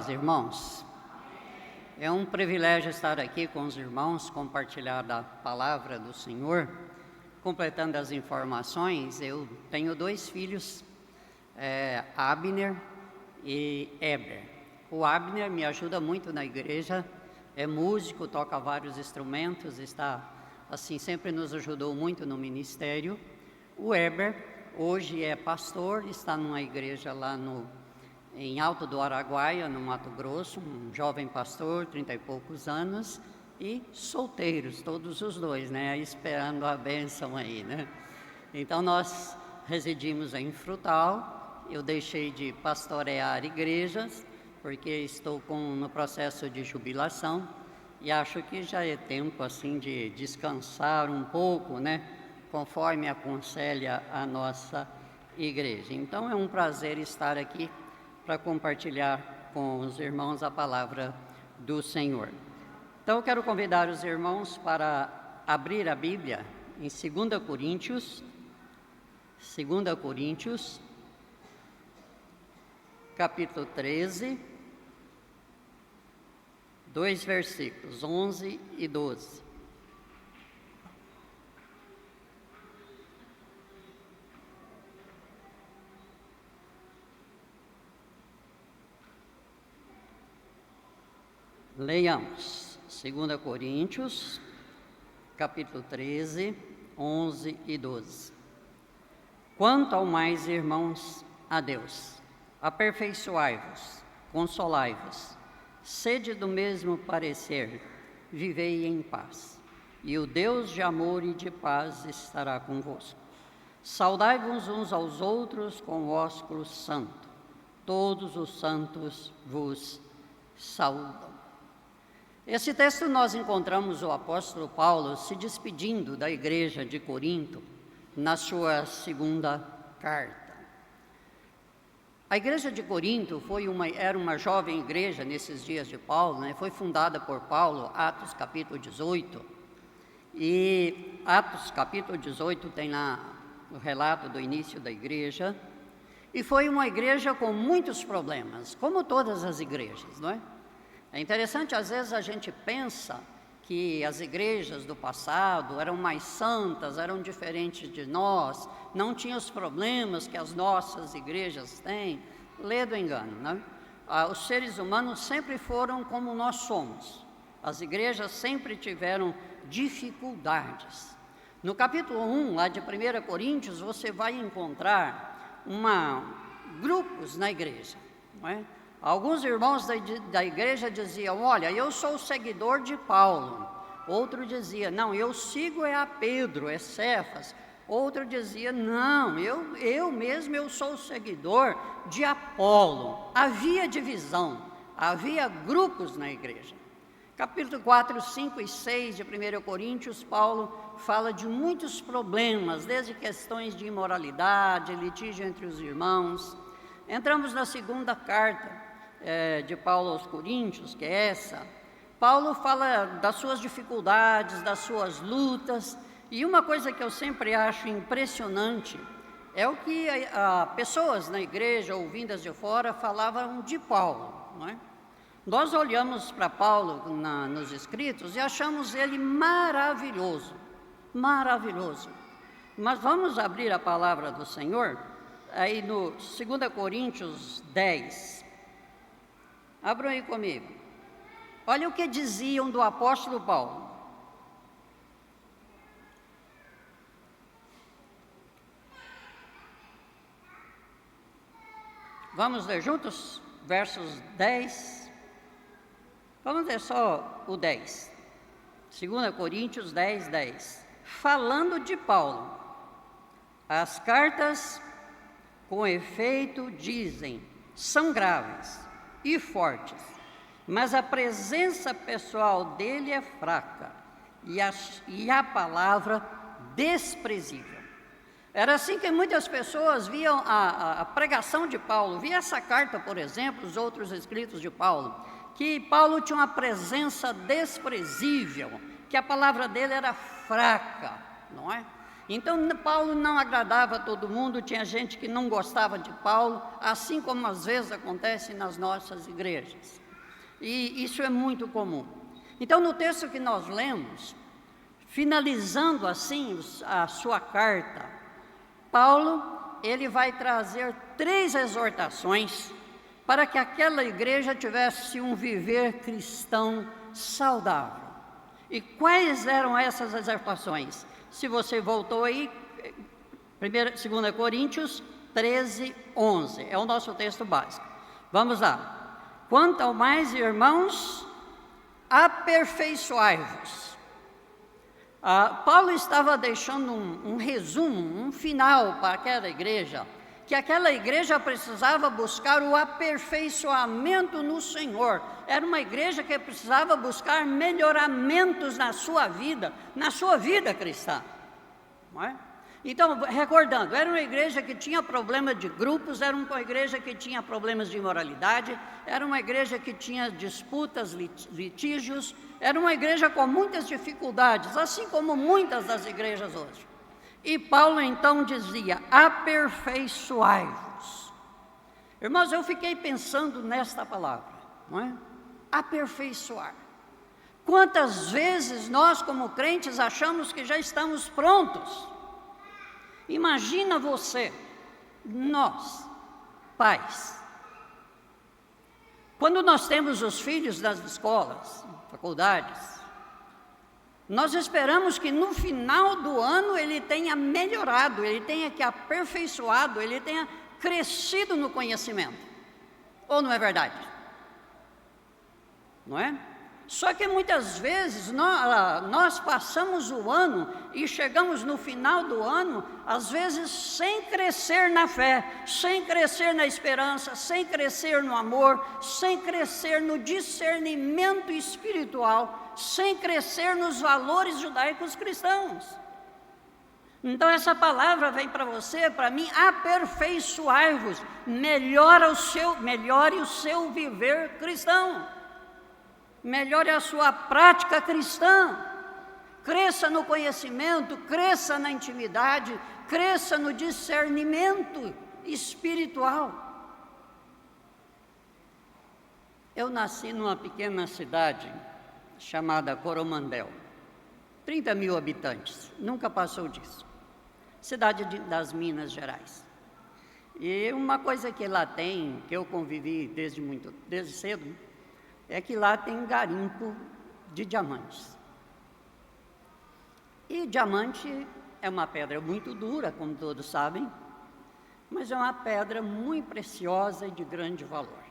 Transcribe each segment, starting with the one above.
paz, irmãos. É um privilégio estar aqui com os irmãos, compartilhar da palavra do Senhor. Completando as informações, eu tenho 2 filhos, Abner e Eber. O Abner me ajuda muito na igreja, é músico, toca vários instrumentos, está assim, sempre nos ajudou muito no ministério. O Eber hoje é pastor, está numa igreja lá em Alto do Araguaia, no Mato Grosso, um jovem pastor, 30 e poucos anos, e solteiros, todos os 2, né, esperando a bênção aí, né. Então nós residimos em Frutal, eu deixei de pastorear igrejas, porque estou no processo de jubilação, e acho que já é tempo assim de descansar um pouco, né, conforme aconselha a nossa igreja. Então é um prazer estar aqui para compartilhar com os irmãos a palavra do Senhor. Então eu quero convidar os irmãos para abrir a Bíblia em 2 Coríntios, capítulo 13, 2 versículos, 11 e 12. Leiamos, 2 Coríntios, capítulo 13, 11 e 12. Quanto ao mais, irmãos, a Deus, aperfeiçoai-vos, consolai-vos, sede do mesmo parecer, vivei em paz, e o Deus de amor e de paz estará convosco. Saudai-vos uns aos outros com o ósculo santo, todos os santos vos saúdam. Esse texto nós encontramos o apóstolo Paulo se despedindo da igreja de Corinto na sua 2ª carta. A igreja de Corinto era uma jovem igreja nesses dias de Paulo, né? Foi fundada por Paulo, Atos capítulo 18, e Atos capítulo 18 tem lá o relato do início da igreja, e foi uma igreja com muitos problemas, como todas as igrejas, não é? É interessante, às vezes a gente pensa que as igrejas do passado eram mais santas, eram diferentes de nós, não tinham os problemas que as nossas igrejas têm. Lê do engano, né? Os seres humanos sempre foram como nós somos. As igrejas sempre tiveram dificuldades. No capítulo 1, lá de 1 Coríntios, você vai encontrar grupos na igreja, não é? Alguns irmãos da igreja diziam: olha, eu sou seguidor de Paulo. Outro dizia: não, eu sigo a Pedro, Cefas. Outro dizia: não, eu sou seguidor de Apolo. Havia divisão, havia grupos na igreja. Capítulo 4, 5 e 6 de 1 Coríntios, Paulo fala de muitos problemas, desde questões de imoralidade, litígio entre os irmãos. Entramos na 2ª carta de Paulo aos Coríntios, que é essa. Paulo fala das suas dificuldades, das suas lutas, e uma coisa que eu sempre acho impressionante é o que pessoas na igreja ou vindas de fora falavam de Paulo, não é? Nós olhamos para Paulo nos escritos e achamos ele maravilhoso, maravilhoso. Mas vamos abrir a palavra do Senhor aí no 2 Coríntios 10. Abram aí comigo. Olha o que diziam do apóstolo Paulo. Vamos ler juntos? Versos 10. Vamos ler só o 10. 2 Coríntios 10, 10. Falando de Paulo, as cartas, com efeito, dizem, são graves e fortes, mas a presença pessoal dele é fraca e a palavra desprezível. Era assim que muitas pessoas viam a pregação de Paulo, via essa carta, por exemplo, os outros escritos de Paulo, que Paulo tinha uma presença desprezível, que a palavra dele era fraca, não é? Então, Paulo não agradava a todo mundo, tinha gente que não gostava de Paulo, assim como às vezes acontece nas nossas igrejas. E isso é muito comum. Então, no texto que nós lemos, finalizando assim a sua carta, Paulo, ele vai trazer 3 exortações para que aquela igreja tivesse um viver cristão saudável. E quais eram essas exortações? Se você voltou aí, 2 Coríntios 13, 11, é o nosso texto básico. Vamos lá. Quanto ao mais, irmãos, aperfeiçoai-vos. Paulo estava deixando um resumo, um final para aquela igreja, que aquela igreja precisava buscar o aperfeiçoamento no Senhor. Era uma igreja que precisava buscar melhoramentos na sua vida cristã. Não é? Então, recordando, era uma igreja que tinha problema de grupos, era uma igreja que tinha problemas de imoralidade, era uma igreja que tinha disputas, litígios, era uma igreja com muitas dificuldades, assim como muitas das igrejas hoje. E Paulo então dizia: aperfeiçoai-vos. Irmãos, eu fiquei pensando nesta palavra, não é? Aperfeiçoar. Quantas vezes nós, como crentes, achamos que já estamos prontos? Imagina você, nós, pais, quando nós temos os filhos das escolas, faculdades, nós esperamos que no final do ano ele tenha melhorado, ele tenha que aperfeiçoado, ele tenha crescido no conhecimento. Ou não é verdade? Não é? Só que muitas vezes nós passamos o ano e chegamos no final do ano, às vezes sem crescer na fé, sem crescer na esperança, sem crescer no amor, sem crescer no discernimento espiritual, sem crescer nos valores judaicos cristãos. Então essa palavra vem para você, para mim: aperfeiçoai-vos, melhore o seu viver cristão. Melhore a sua prática cristã, cresça no conhecimento, cresça na intimidade, cresça no discernimento espiritual. Eu nasci numa pequena cidade chamada Coromandel, 30 mil habitantes, nunca passou disso, cidade das Minas Gerais. E uma coisa que lá tem, que eu convivi desde cedo, é que lá tem garimpo de diamantes. E diamante é uma pedra muito dura, como todos sabem, mas é uma pedra muito preciosa e de grande valor.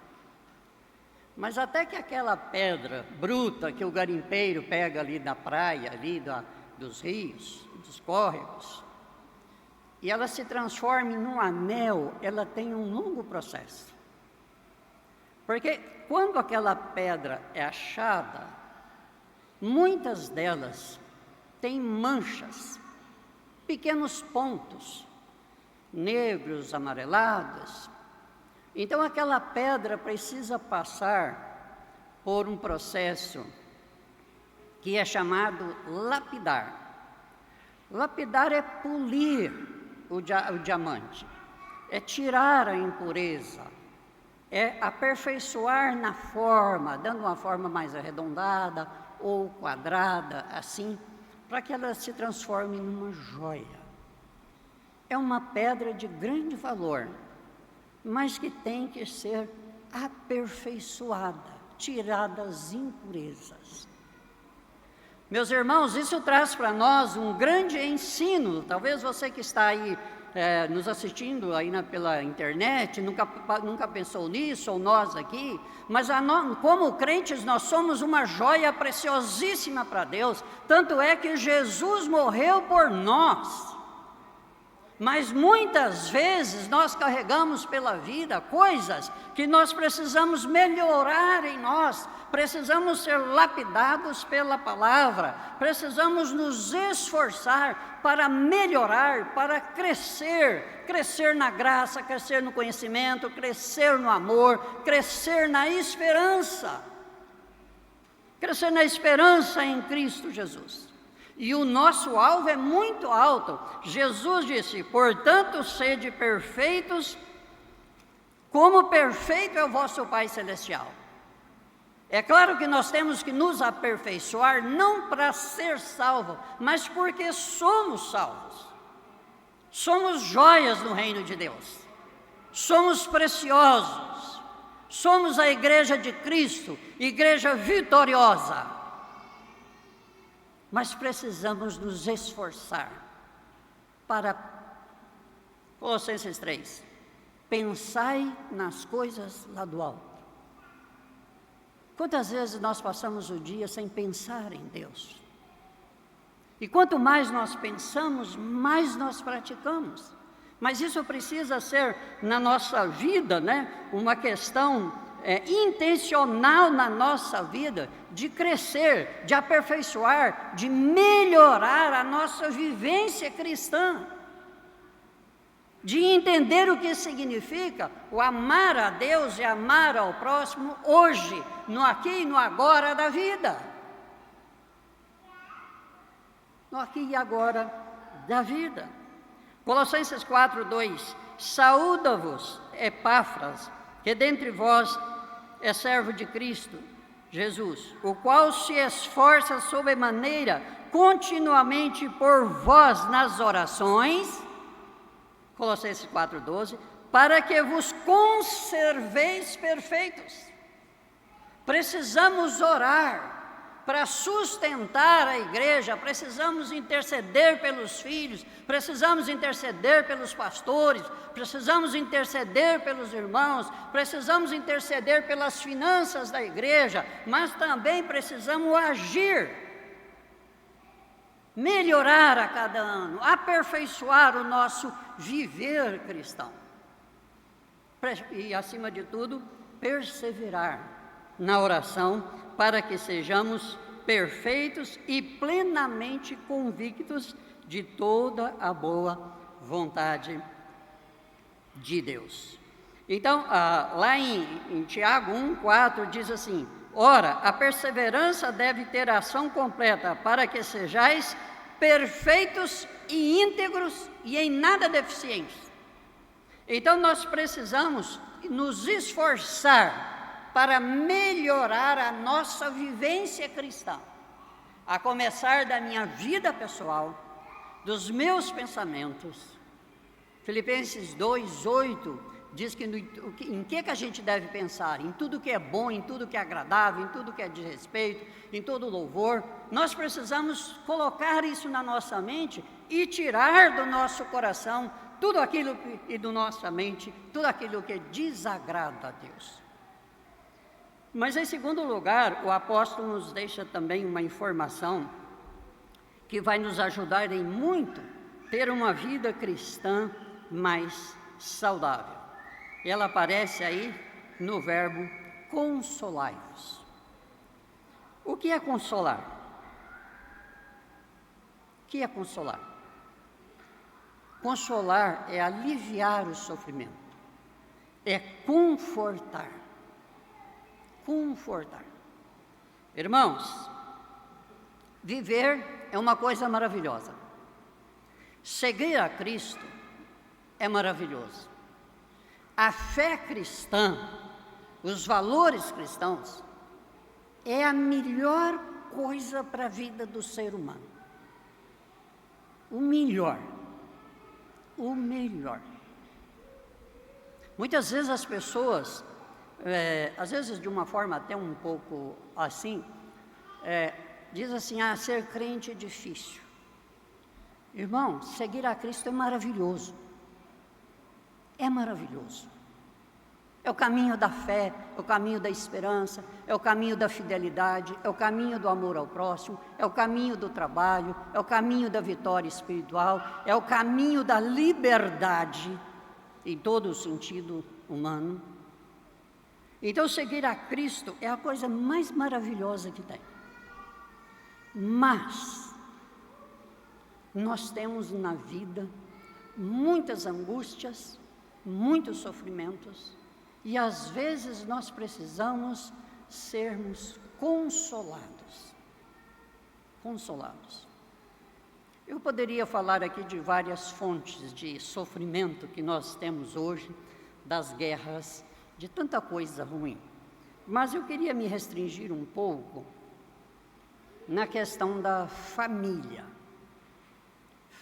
Mas até que aquela pedra bruta que o garimpeiro pega ali da praia, ali dos rios, dos córregos, e ela se transforma em um anel, ela tem um longo processo. Porque quando aquela pedra é achada, muitas delas têm manchas, pequenos pontos, negros, amarelados. Então aquela pedra precisa passar por um processo que é chamado lapidar. Lapidar é polir o diamante, é tirar a impureza, é aperfeiçoar na forma, dando uma forma mais arredondada ou quadrada, assim, para que ela se transforme numa joia. É uma pedra de grande valor, mas que tem que ser aperfeiçoada, tirada as impurezas. Meus irmãos, isso traz para nós um grande ensino. Talvez você que está aí nos assistindo aí pela internet, nunca pensou nisso, ou nós aqui, mas como crentes nós somos uma joia preciosíssima para Deus, tanto é que Jesus morreu por nós. Mas muitas vezes nós carregamos pela vida coisas que nós precisamos melhorar em nós, precisamos ser lapidados pela palavra, precisamos nos esforçar para melhorar, para crescer na graça, crescer no conhecimento, crescer no amor, crescer na esperança em Cristo Jesus. E o nosso alvo é muito alto. Jesus disse: portanto, sede perfeitos, como perfeito é o vosso Pai Celestial. É claro que nós temos que nos aperfeiçoar, não para ser salvo, mas porque somos salvos. Somos joias no reino de Deus. Somos preciosos. Somos a igreja de Cristo, igreja vitoriosa. Mas precisamos nos esforçar para, Colossenses 3, pensai nas coisas lá do alto. Quantas vezes nós passamos o dia sem pensar em Deus? E quanto mais nós pensamos, mais nós praticamos. Mas isso precisa ser, na nossa vida, uma questão intencional na nossa vida, de crescer, de aperfeiçoar, de melhorar a nossa vivência cristã. De entender o que significa o amar a Deus e amar ao próximo hoje, no aqui e no agora da vida. No aqui e agora da vida. Colossenses 4:2, saúda-vos, Epáfras, que dentre vós é servo de Cristo Jesus, o qual se esforça sobremaneira continuamente por vós nas orações, Colossenses 4:12, para que vos conserveis perfeitos. Precisamos orar para sustentar a igreja, precisamos interceder pelos filhos, precisamos interceder pelos pastores, precisamos interceder pelos irmãos, precisamos interceder pelas finanças da igreja, mas também precisamos agir, melhorar a cada ano, aperfeiçoar o nosso viver cristão. E, acima de tudo, perseverar na oração para que sejamos perfeitos e plenamente convictos de toda a boa vontade de Deus. Então, lá em Tiago 1:4 diz assim: ora, a perseverança deve ter ação completa, para que sejais perfeitos e íntegros e em nada deficientes. Então, nós precisamos nos esforçar para melhorar a nossa vivência cristã, a começar da minha vida pessoal, dos meus pensamentos. Filipenses 2:8 diz que em que a gente deve pensar? Em tudo que é bom, em tudo que é agradável, em tudo que é de respeito, em todo louvor. Nós precisamos colocar isso na nossa mente e tirar do nosso coração tudo aquilo e da nossa mente, tudo aquilo que desagrada a Deus. Mas, em segundo lugar, o apóstolo nos deixa também uma informação que vai nos ajudar em muito ter uma vida cristã mais saudável. Ela aparece aí no verbo consolai-vos. O que é consolar? O que é consolar? Consolar é aliviar o sofrimento, é confortar. Confortar. Irmãos, viver é uma coisa maravilhosa. Seguir a Cristo é maravilhoso. A fé cristã, os valores cristãos, é a melhor coisa para a vida do ser humano. O melhor. O melhor. Muitas vezes as pessoas, às vezes de uma forma até um pouco assim, diz assim: ser crente é difícil. Irmão, seguir a Cristo é maravilhoso. É maravilhoso. É o caminho da fé, é o caminho da esperança, é o caminho da fidelidade, é o caminho do amor ao próximo, é o caminho do trabalho, é o caminho da vitória espiritual, é o caminho da liberdade, em todo o sentido humano. Então, seguir a Cristo é a coisa mais maravilhosa que tem. Mas nós temos na vida muitas angústias, muitos sofrimentos, e às vezes nós precisamos sermos consolados. Consolados. Eu poderia falar aqui de várias fontes de sofrimento que nós temos hoje, das guerras, de tanta coisa ruim. Mas eu queria me restringir um pouco na questão da família.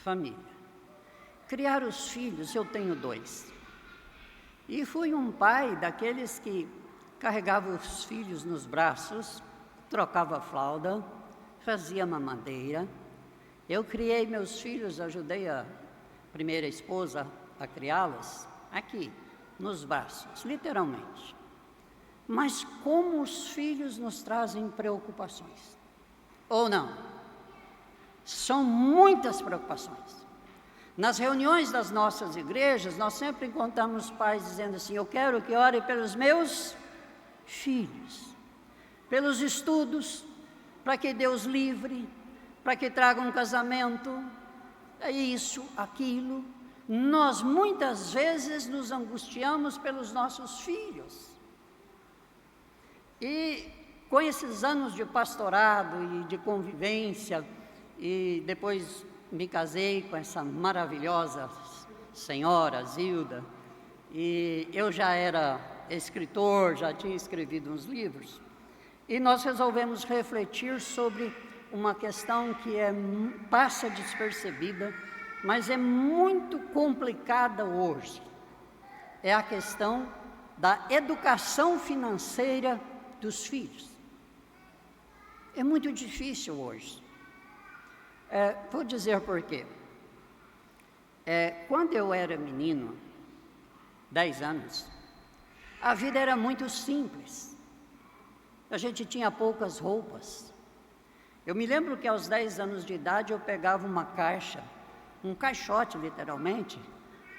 Família. Criar os filhos, eu tenho 2. E fui um pai daqueles que carregava os filhos nos braços, trocava a fralda, fazia mamadeira. Eu criei meus filhos, ajudei a primeira esposa a criá-los aqui, nos braços, literalmente. Mas como os filhos nos trazem preocupações? Ou não? São muitas preocupações. Nas reuniões das nossas igrejas, nós sempre encontramos pais dizendo assim: eu quero que ore pelos meus filhos, pelos estudos, para que Deus livre, para que traga um casamento, é isso, aquilo. Nós muitas vezes nos angustiamos pelos nossos filhos. E com esses anos de pastorado e de convivência, e depois me casei com essa maravilhosa senhora, Zilda, e eu já era escritor, já tinha escrevido uns livros, e nós resolvemos refletir sobre uma questão que passa despercebida, mas é muito complicada hoje. É a questão da educação financeira dos filhos. É muito difícil hoje. Vou dizer por quê. Quando eu era menino, 10 anos, a vida era muito simples. A gente tinha poucas roupas. Eu me lembro que aos 10 anos de idade eu pegava uma caixa, um caixote literalmente,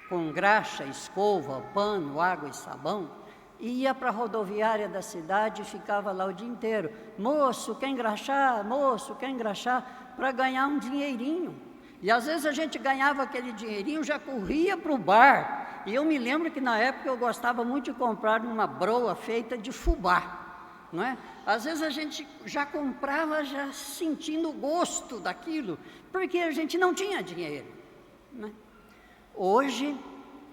com graxa, escova, pano, água e sabão, e ia para a rodoviária da cidade e ficava lá o dia inteiro. Moço, quer engraxar? Moço, quer engraxar? Para ganhar um dinheirinho. E às vezes a gente ganhava aquele dinheirinho, já corria para o bar. E eu me lembro que na época eu gostava muito de comprar uma broa feita de fubá, não é? Às vezes a gente já comprava já sentindo o gosto daquilo, porque a gente não tinha dinheiro, né? Hoje,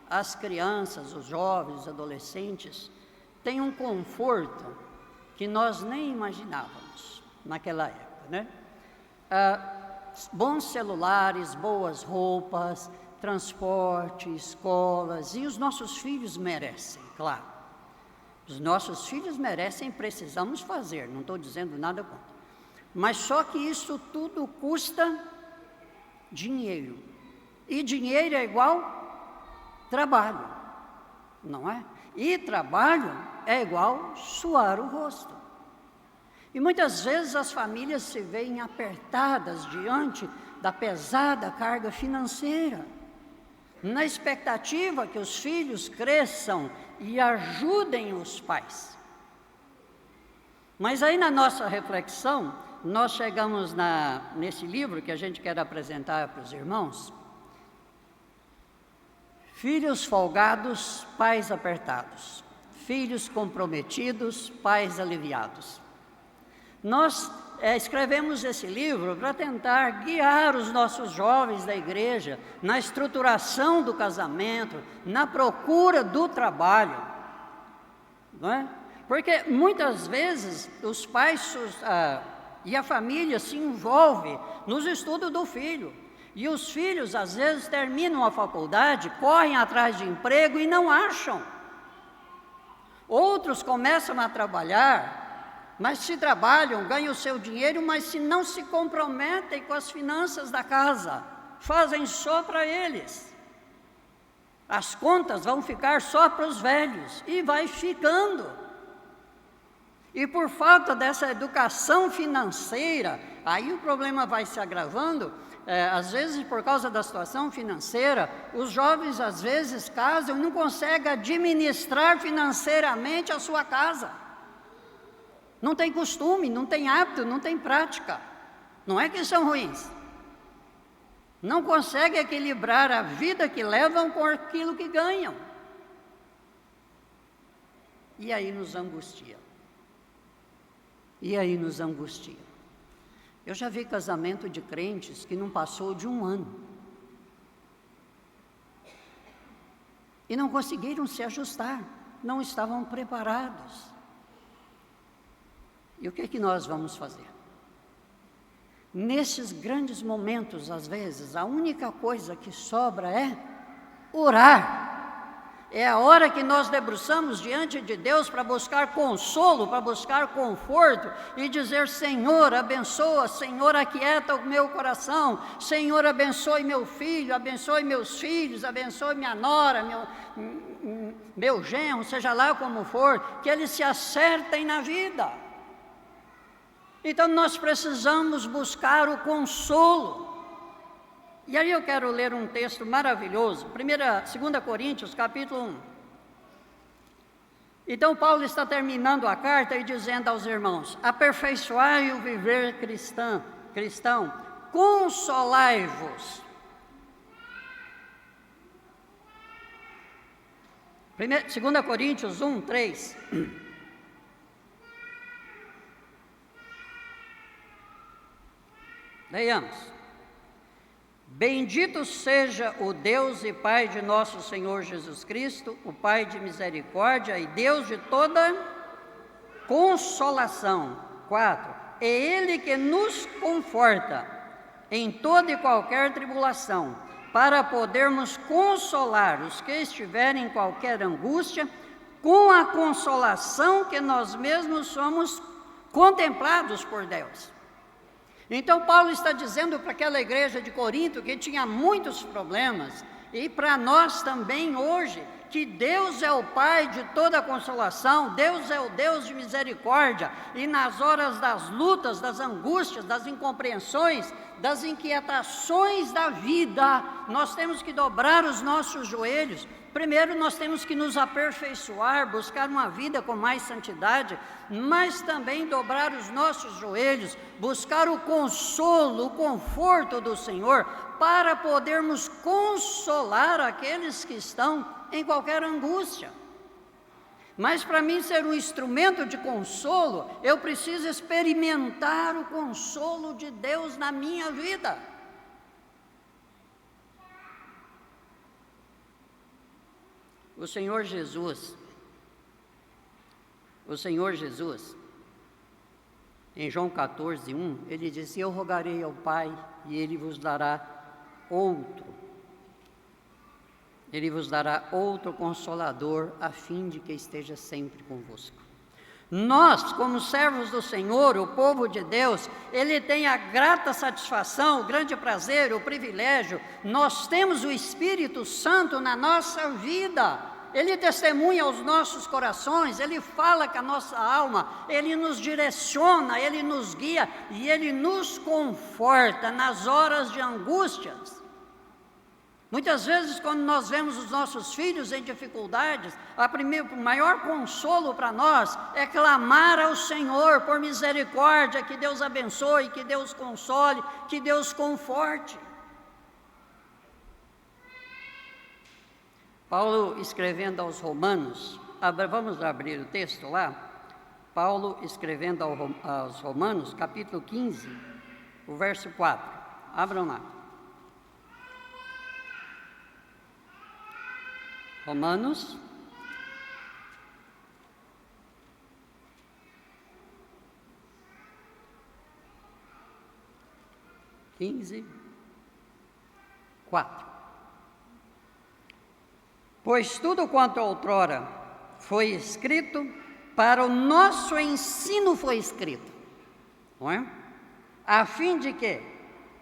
as crianças, os jovens, os adolescentes, têm um conforto que nós nem imaginávamos naquela época, né? Bons celulares, boas roupas, transporte, escolas, e os nossos filhos merecem, claro. Os nossos filhos merecem, precisamos fazer, não estou dizendo nada contra. Mas só que isso tudo custa dinheiro. E dinheiro é igual trabalho, não é? E trabalho é igual suar o rosto. E muitas vezes as famílias se veem apertadas diante da pesada carga financeira, na expectativa que os filhos cresçam e ajudem os pais. Mas aí na nossa reflexão, nós chegamos nesse livro que a gente quer apresentar para os irmãos: filhos folgados, pais apertados; filhos comprometidos, pais aliviados. Nós escrevemos esse livro para tentar guiar os nossos jovens da igreja na estruturação do casamento, na procura do trabalho, não é? Porque muitas vezes os pais e a família se envolvem nos estudos do filho, e os filhos às vezes terminam a faculdade, correm atrás de emprego e não acham. Outros começam a trabalhar, mas se trabalham, ganham o seu dinheiro, mas se não se comprometem com as finanças da casa, fazem só para eles. As contas vão ficar só para os velhos, e vai ficando. E por falta dessa educação financeira, aí o problema vai se agravando. Às vezes, por causa da situação financeira, os jovens às vezes casam e não conseguem administrar financeiramente a sua casa. Não tem costume, não tem hábito, não tem prática. Não é que são ruins. Não conseguem equilibrar a vida que levam com aquilo que ganham. E aí nos angustia. Eu já vi casamento de crentes que não passou de 1 ano. E não conseguiram se ajustar, não estavam preparados. E o que é que nós vamos fazer? Nesses grandes momentos, às vezes, a única coisa que sobra é orar. É a hora que nós debruçamos diante de Deus para buscar consolo, para buscar conforto e dizer: Senhor, abençoa, Senhor, aquieta o meu coração, Senhor, abençoe meu filho, abençoe meus filhos, abençoe minha nora, meu genro, seja lá como for, que eles se acertem na vida. Então nós precisamos buscar o consolo. E aí eu quero ler um texto maravilhoso, 2 Coríntios, capítulo 1. Então Paulo está terminando a carta e dizendo aos irmãos: aperfeiçoai o viver cristão, consolai-vos. 2 Coríntios 1, 3. Leiamos. Bendito seja o Deus e Pai de nosso Senhor Jesus Cristo, o Pai de misericórdia e Deus de toda consolação. 4. É Ele que nos conforta em toda e qualquer tribulação, para podermos consolar os que estiverem em qualquer angústia, com a consolação que nós mesmos somos contemplados por Deus. Então Paulo está dizendo para aquela igreja de Corinto que tinha muitos problemas, e para nós também hoje, que Deus é o Pai de toda consolação, Deus é o Deus de misericórdia, e nas horas das lutas, das angústias, das incompreensões, das inquietações da vida, nós temos que dobrar os nossos joelhos. Primeiro nós temos que nos aperfeiçoar, buscar uma vida com mais santidade, mas também dobrar os nossos joelhos, buscar o consolo, o conforto do Senhor, para podermos consolar aqueles que estão em qualquer angústia. Mas para mim ser um instrumento de consolo, eu preciso experimentar o consolo de Deus na minha vida. O Senhor Jesus, em João 14, 1, ele disse: eu rogarei ao Pai e Ele vos dará outro. Ele vos dará outro Consolador, a fim de que esteja sempre convosco. Nós, como servos do Senhor, o povo de Deus, Ele tem a grata satisfação, o grande prazer, o privilégio. Nós temos o Espírito Santo na nossa vida. Ele testemunha aos nossos corações, Ele fala com a nossa alma, Ele nos direciona, Ele nos guia e Ele nos conforta nas horas de angústias. Muitas vezes, quando nós vemos os nossos filhos em dificuldades, o maior consolo para nós é clamar ao Senhor por misericórdia, que Deus abençoe, que Deus console, que Deus conforte. Paulo escrevendo aos Romanos, vamos abrir o texto lá? Paulo escrevendo aos Romanos, capítulo 15, o verso 4. Abram lá. Romanos, quinze, 4. Pois tudo quanto outrora foi escrito, para o nosso ensino foi escrito, não é? A fim de que,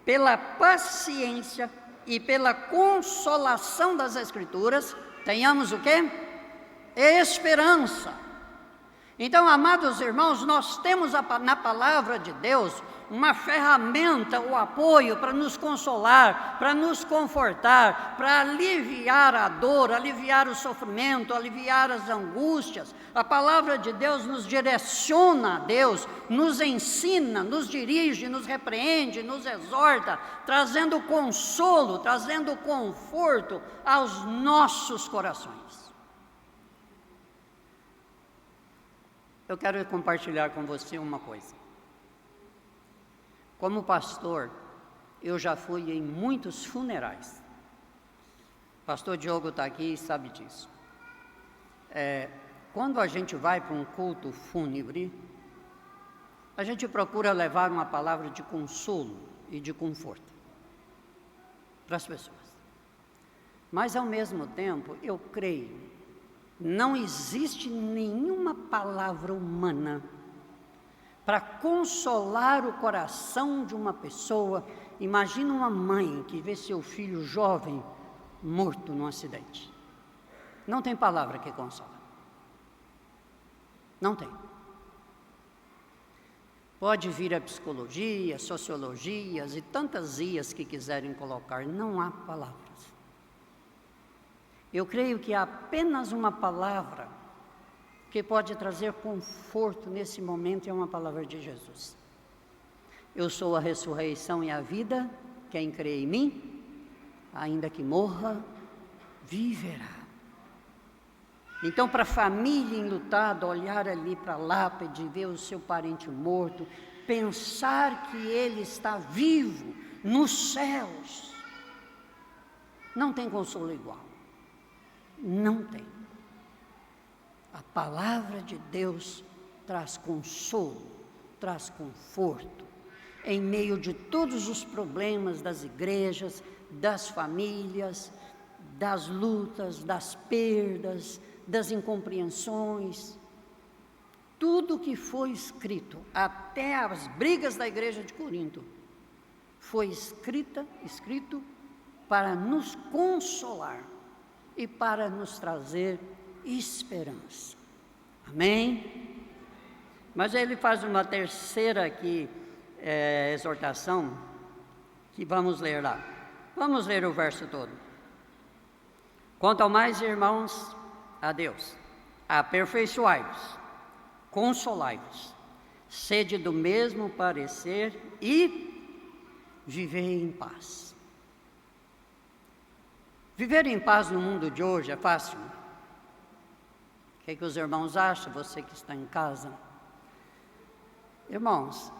pela paciência e pela consolação das Escrituras, tenhamos o quê? Esperança. Então, amados irmãos, nós temos na palavra de Deus uma ferramenta, o apoio para nos consolar, para nos confortar, para aliviar a dor, aliviar o sofrimento, aliviar as angústias. A palavra de Deus nos direciona a Deus, nos ensina, nos dirige, nos repreende, nos exorta, trazendo consolo, trazendo conforto aos nossos corações. Eu quero compartilhar com você uma coisa. Como pastor, eu já fui em muitos funerais. O pastor Diogo está aqui e sabe disso. Quando a gente vai para um culto fúnebre, a gente procura levar uma palavra de consolo e de conforto para as pessoas. Mas, ao mesmo tempo, eu creio, não existe nenhuma palavra humana para consolar o coração de uma pessoa. Imagina uma mãe que vê seu filho jovem morto num acidente. Não tem palavra que consola. Não tem. Pode vir a psicologia, sociologias e tantas ias que quiserem colocar, não há palavras. Eu creio que há apenas uma palavra que pode trazer conforto nesse momento, é uma palavra de Jesus. Eu sou a ressurreição e a vida, quem crê em mim, ainda que morra, viverá. Então, para a família enlutada, olhar ali para a lápide, ver o seu parente morto, pensar que ele está vivo nos céus, não tem consolo igual. Não tem. A palavra de Deus traz consolo, traz conforto, em meio de todos os problemas das igrejas, das famílias, das lutas, das perdas, das incompreensões. Tudo que foi escrito, até as brigas da igreja de Corinto, foi escrito para nos consolar e para nos trazer esperança. Amém? Mas ele faz uma terceira aqui, exortação, que vamos ler lá. Vamos ler o verso todo. Quanto ao mais, irmãos, a Deus, aperfeiçoai-vos, consolai-vos, sede do mesmo parecer e vivei em paz. Viver em paz no mundo de hoje é fácil? O que os irmãos acham, você que está em casa? Irmãos,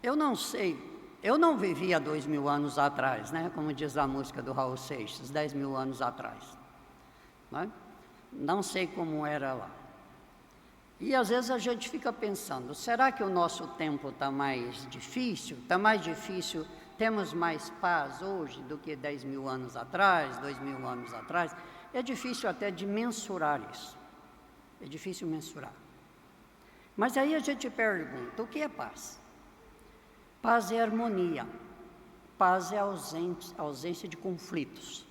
eu não sei, eu não vivi há 2000 anos atrás, né? Como diz a música do Raul Seixas, 10.000 anos atrás. Né? Não sei como era lá. E às vezes a gente fica pensando, será que o nosso tempo está mais difícil? Está mais difícil, temos mais paz hoje do que 10.000 anos atrás, 2.000 anos atrás? É difícil até de mensurar isso. É difícil mensurar. Mas aí a gente pergunta, o que é paz? Paz é harmonia. Paz é ausência de conflitos.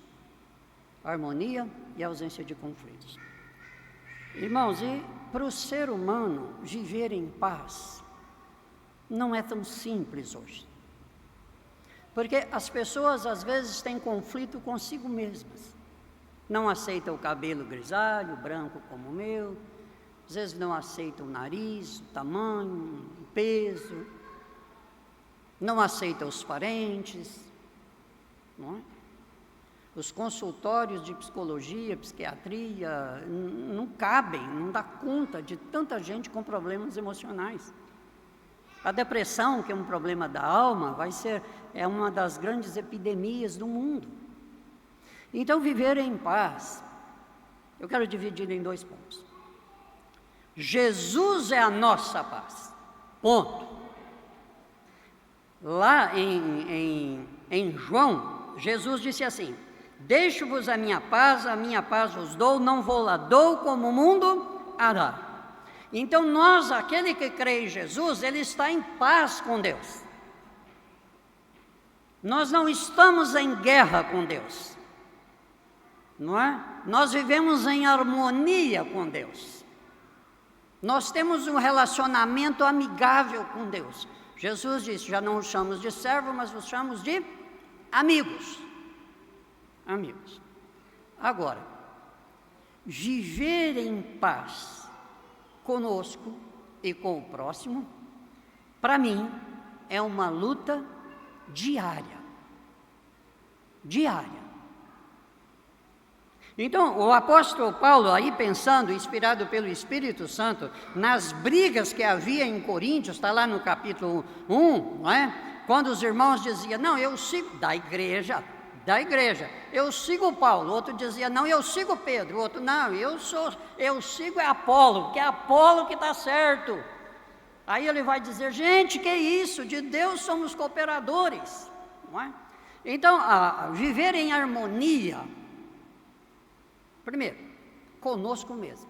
Harmonia e ausência de conflitos. Irmãos, e para o ser humano viver em paz não é tão simples hoje. Porque as pessoas às vezes têm conflito consigo mesmas. Não aceitam o cabelo grisalho, branco como o meu, às vezes não aceitam o nariz, o tamanho, o peso, não aceitam os parentes, não é? Os consultórios de psicologia, psiquiatria, não cabem, não dá conta de tanta gente com problemas emocionais. A depressão, que é um problema da alma, é uma das grandes epidemias do mundo. Então, viver em paz, eu quero dividir em 2 pontos. Jesus é a nossa paz, ponto. Lá em João, Jesus disse assim: deixo-vos a minha paz vos dou, não vou lá dou como o mundo a dá. Então nós, aquele que crê em Jesus, ele está em paz com Deus. Nós não estamos em guerra com Deus, não é? Nós vivemos em harmonia com Deus. Nós temos um relacionamento amigável com Deus. Jesus disse, já não os chamamos de servo, mas os chamamos de amigos. Amigos. Agora, viver em paz conosco e com o próximo, para mim, é uma luta diária. Diária. Então, o apóstolo Paulo, aí pensando, inspirado pelo Espírito Santo, nas brigas que havia em Coríntios, está lá no capítulo 1, não é? Quando os irmãos diziam, não, eu sigo, da igreja, eu sigo Paulo. O outro dizia, não, eu sigo Pedro. O outro, não, eu sigo Apolo, porque é Apolo que está certo. Aí ele vai dizer, gente, que isso, de Deus somos cooperadores, não é? Então, viver em harmonia, primeiro, conosco mesmo.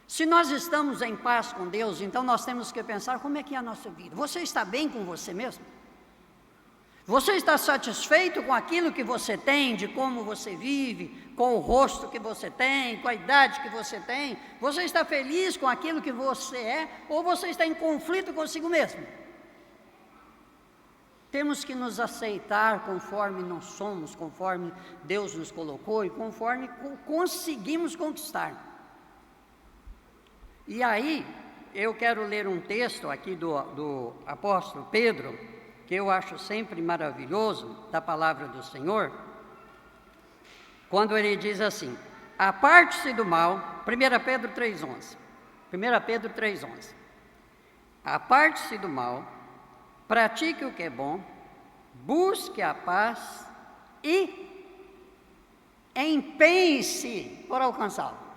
Se nós estamos em paz com Deus, então nós temos que pensar como é que é a nossa vida. Você está bem com você mesmo? Você está satisfeito com aquilo que você tem, de como você vive, com o rosto que você tem, com a idade que você tem? Você está feliz com aquilo que você é, ou você está em conflito consigo mesmo? Temos que nos aceitar conforme nós somos, conforme Deus nos colocou e conforme conseguimos conquistar. E aí, eu quero ler um texto aqui do apóstolo Pedro, que eu acho sempre maravilhoso, da palavra do Senhor, quando ele diz assim, aparte-se do mal, 1 Pedro 3,11, aparte-se do mal, pratique o que é bom, busque a paz e empenhe-se por alcançá-lo.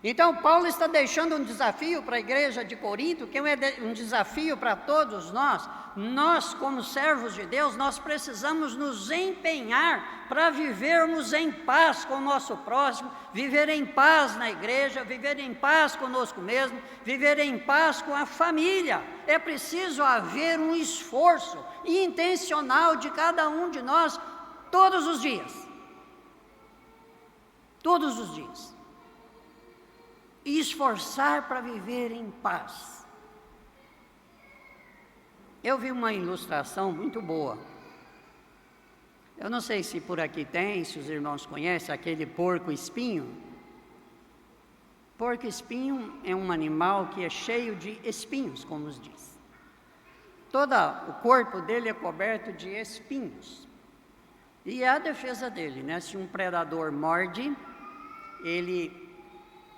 Então, Paulo está deixando um desafio para a igreja de Corinto, que é um desafio para todos nós. Nós, como servos de Deus, nós precisamos nos empenhar para vivermos em paz com o nosso próximo, viver em paz na igreja, viver em paz conosco mesmo, viver em paz com a família. É preciso haver um esforço intencional de cada um de nós todos os dias. Todos os dias. E esforçar para viver em paz. Eu vi uma ilustração muito boa. Eu não sei se por aqui tem, se os irmãos conhecem, aquele porco-espinho. Porco-espinho é um animal que é cheio de espinhos, como os diz. Todo o corpo dele é coberto de espinhos. E é a defesa dele, né? Se um predador morde,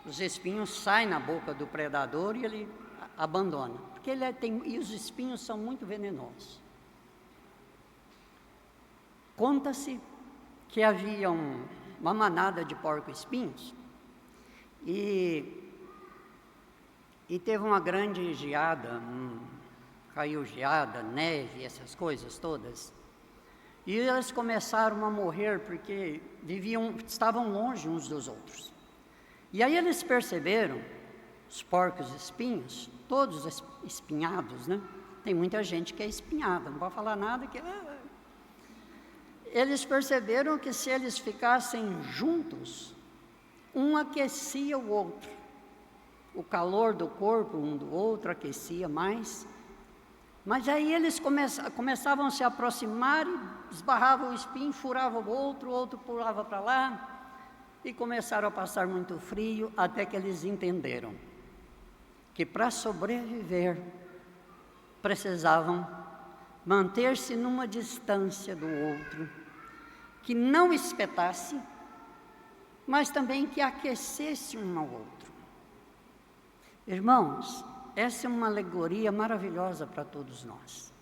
os espinhos saem na boca do predador e ele abandona, porque e os espinhos são muito venenosos. Conta-se que havia uma manada de porco-espinhos e teve uma grande geada, caiu geada, neve, essas coisas todas, e eles começaram a morrer porque estavam longe uns dos outros. E aí eles perceberam, os porcos espinhos, todos espinhados, né? Tem muita gente que é espinhada, não pode falar nada que... Eles perceberam que se eles ficassem juntos, um aquecia o outro. O calor do corpo um do outro aquecia mais. Mas aí eles começavam a se aproximar e esbarravam o espinho, furavam o outro pulava para lá. E começaram a passar muito frio, até que eles entenderam que para sobreviver, precisavam manter-se numa distância do outro, que não espetasse, mas também que aquecesse um ao outro. Irmãos, essa é uma alegoria maravilhosa para todos nós.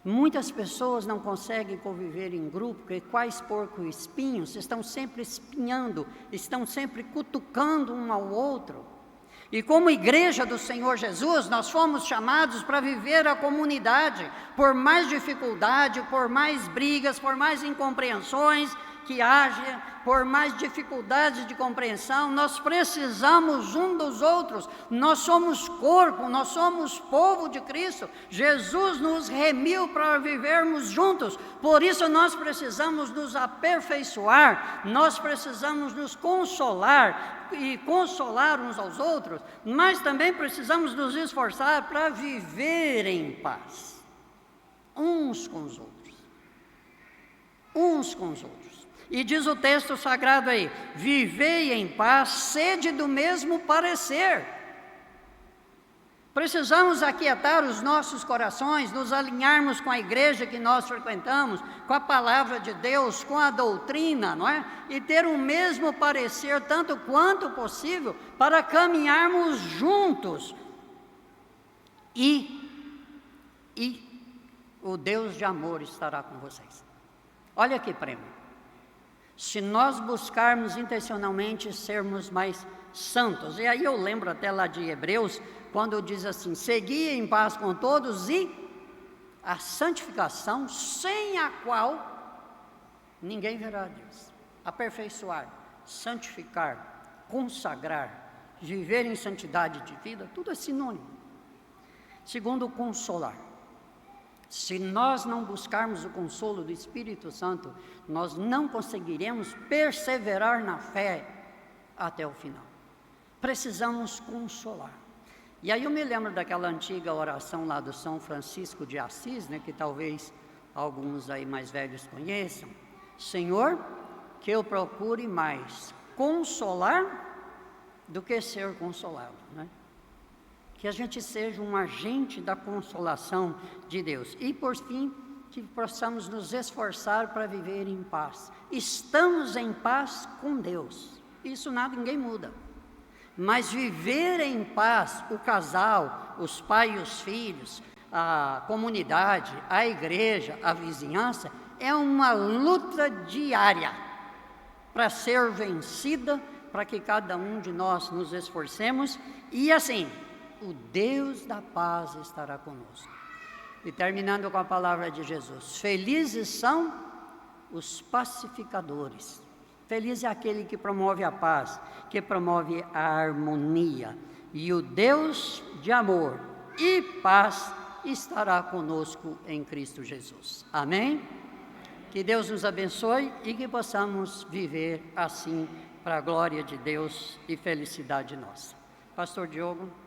Muitas pessoas não conseguem conviver em grupo, porque quais porco-espinhos estão sempre espinhando, estão sempre cutucando um ao outro. E como igreja do Senhor Jesus, nós fomos chamados para viver a comunidade, por mais dificuldade, por mais brigas, por mais incompreensões que haja, por mais dificuldades de compreensão, nós precisamos um dos outros. Nós somos corpo, nós somos povo de Cristo. Jesus nos remiu para vivermos juntos. Por isso nós precisamos nos aperfeiçoar, nós precisamos nos consolar e consolar uns aos outros, mas também precisamos nos esforçar para viver em paz, uns com os outros, uns com os outros. E diz o texto sagrado aí, vivei em paz, sede do mesmo parecer. Precisamos aquietar os nossos corações, nos alinharmos com a igreja que nós frequentamos, com a palavra de Deus, com a doutrina, não é? E ter o mesmo parecer, tanto quanto possível, para caminharmos juntos e o Deus de amor estará com vocês. Olha que prêmio. Se nós buscarmos intencionalmente sermos mais santos, e aí eu lembro até lá de Hebreus, quando diz assim: segui em paz com todos e a santificação, sem a qual ninguém verá a Deus. Aperfeiçoar, santificar, consagrar, viver em santidade de vida, tudo é sinônimo. Segundo, consolar. Se nós não buscarmos o consolo do Espírito Santo, nós não conseguiremos perseverar na fé até o final. Precisamos consolar. E aí eu me lembro daquela antiga oração lá do São Francisco de Assis, né, que talvez alguns aí mais velhos conheçam. Senhor, que eu procure mais consolar do que ser consolado, né? Que a gente seja um agente da consolação de Deus. E por fim, que possamos nos esforçar para viver em paz. Estamos em paz com Deus. Isso nada, ninguém muda. Mas viver em paz, o casal, os pais e os filhos, a comunidade, a igreja, a vizinhança, é uma luta diária para ser vencida, para que cada um de nós nos esforcemos e assim, o Deus da paz estará conosco. E terminando com a palavra de Jesus: felizes são os pacificadores. Feliz é aquele que promove a paz, que promove a harmonia. E o Deus de amor e paz estará conosco em Cristo Jesus. Amém? Que Deus nos abençoe e que possamos viver assim para a glória de Deus e felicidade nossa. Pastor Diogo.